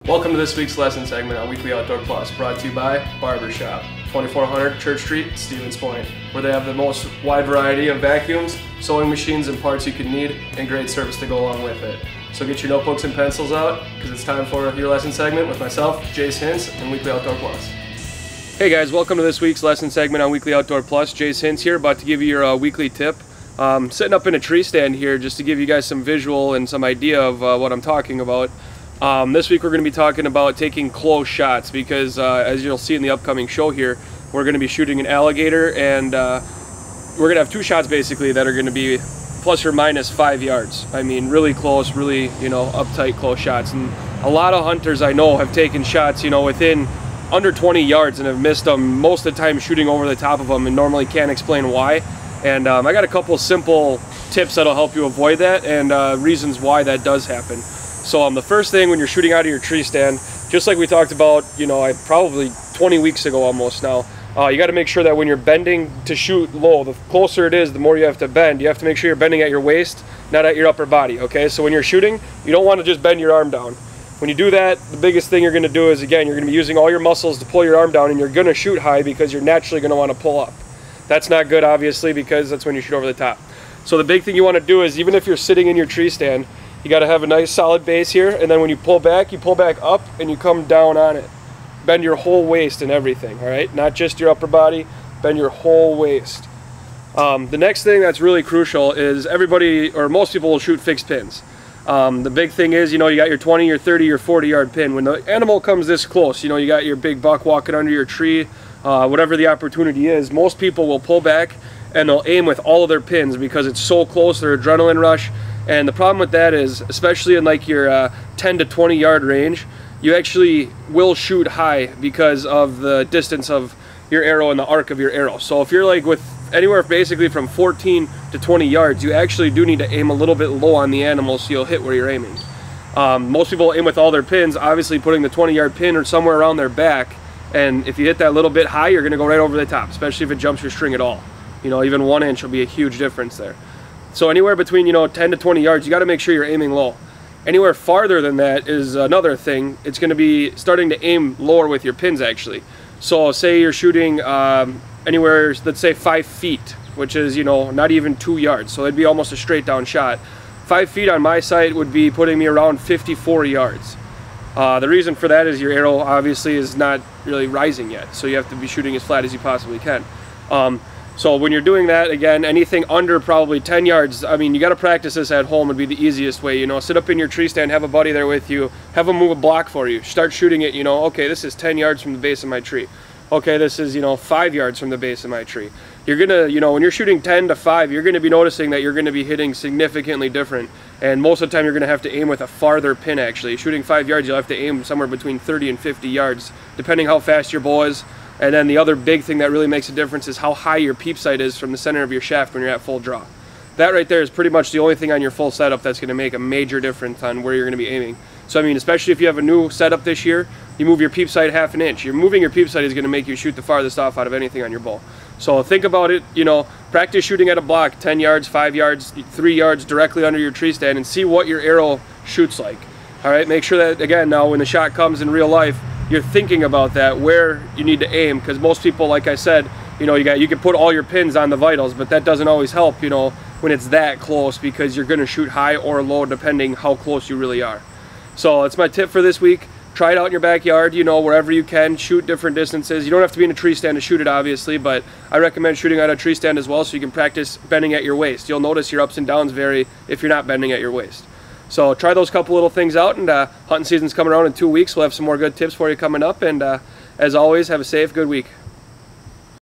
Welcome to this week's lesson segment on Weekly Outdoor Plus, brought to you by Barbershop, 2400 Church Street, Stevens Point, where they have the most wide variety of vacuums, sewing machines, and parts you can need, and great service to go along with it. So get your notebooks and pencils out, because it's time for your lesson segment with myself, Jase Hintz, and Weekly Outdoor Plus. Hey guys, welcome to this week's lesson segment on Weekly Outdoor Plus. Jase Hintz here, about to give you your weekly tip. Sitting up in a tree stand here just to give you guys some visual and some idea of what I'm talking about. This week we're going to be talking about taking close shots because as you'll see in the upcoming show here, we're going to be shooting an alligator, and we're going to have two shots basically that are going to be plus or minus 5 yards. I mean, really close, really, uptight close shots. And a lot of hunters I know have taken shots, within under 20 yards and have missed them most of the time, shooting over the top of them, and normally can't explain why. And I got a couple simple tips that'll help you avoid that, and reasons why that does happen. So the first thing when you're shooting out of your tree stand, just like we talked about, probably 20 weeks ago almost now, you got to make sure that when you're bending to shoot low, the closer it is, the more you have to bend. You have to make sure you're bending at your waist, not at your upper body, okay? So when you're shooting, you don't want to just bend your arm down. When you do that, the biggest thing you're going to do is, again, you're going to be using all your muscles to pull your arm down, and you're going to shoot high because you're naturally going to want to pull up. That's not good, obviously, because that's when you shoot over the top. So the big thing you want to do is, even if you're sitting in your tree stand, you got to have a nice solid base here, and then when you pull back up and you come down on it. Bend your whole waist and everything, all right? Not just your upper body, bend your whole waist. The next thing that's really crucial is everybody, or most people, will shoot fixed pins. The big thing is, you got your 20, your 30, your 40-yard pin. When the animal comes this close, you got your big buck walking under your tree, whatever the opportunity is, most people will pull back and they'll aim with all of their pins because it's so close, their adrenaline rush. And the problem with that is, especially in like your 10 to 20 yard range, you actually will shoot high because of the distance of your arrow and the arc of your arrow. So if you're like with anywhere basically from 14 to 20 yards, you actually do need to aim a little bit low on the animal so you'll hit where you're aiming. Most people aim with all their pins, obviously putting the 20-yard pin or somewhere around their back, and if you hit that little bit high, you're going to go right over the top, especially if it jumps your string at all. Even 1 inch will be a huge difference there. So anywhere between 10 to 20 yards, you got to make sure you're aiming low. Anywhere farther than that is another thing. It's going to be starting to aim lower with your pins actually. So say you're shooting anywhere, let's say 5 feet, which is not even 2 yards. So it'd be almost a straight down shot. 5 feet on my sight would be putting me around 54 yards. The reason for that is your arrow obviously is not really rising yet, so you have to be shooting as flat as you possibly can. So when you're doing that, again, anything under probably 10 yards, I mean, you got to practice this at home would be the easiest way. Sit up in your tree stand, have a buddy there with you, have them move a block for you, start shooting it, okay, this is 10 yards from the base of my tree. Okay, this is, 5 yards from the base of my tree. You're gonna, when you're shooting 10 to 5, you're gonna be noticing that you're gonna be hitting significantly different. And most of the time you're gonna have to aim with a farther pin actually. Shooting 5 yards, you'll have to aim somewhere between 30 and 50 yards, depending how fast your bow is. And then the other big thing that really makes a difference is how high your peep sight is from the center of your shaft when you're at full draw. That right there is pretty much the only thing on your full setup that's going to make a major difference on where you're going to be aiming. So I mean, especially if you have a new setup this year, you move your peep sight half an inch. You're moving your peep sight is going to make you shoot the farthest off out of anything on your bow. So think about it, practice shooting at a block 10 yards, 5 yards, 3 yards directly under your tree stand and see what your arrow shoots like. All right, make sure that, again, now when the shot comes in real life, you're thinking about that, where you need to aim, because most people, like I said, you can put all your pins on the vitals, but that doesn't always help, when it's that close, because you're going to shoot high or low depending how close you really are. So that's my tip for this week. Try it out in your backyard, wherever you can, shoot different distances. You don't have to be in a tree stand to shoot it, obviously, but I recommend shooting out a tree stand as well so you can practice bending at your waist. You'll notice your ups and downs vary if you're not bending at your waist. So try those couple little things out, and hunting season's coming around in 2 weeks. We'll have some more good tips for you coming up, and as always, have a safe, good week.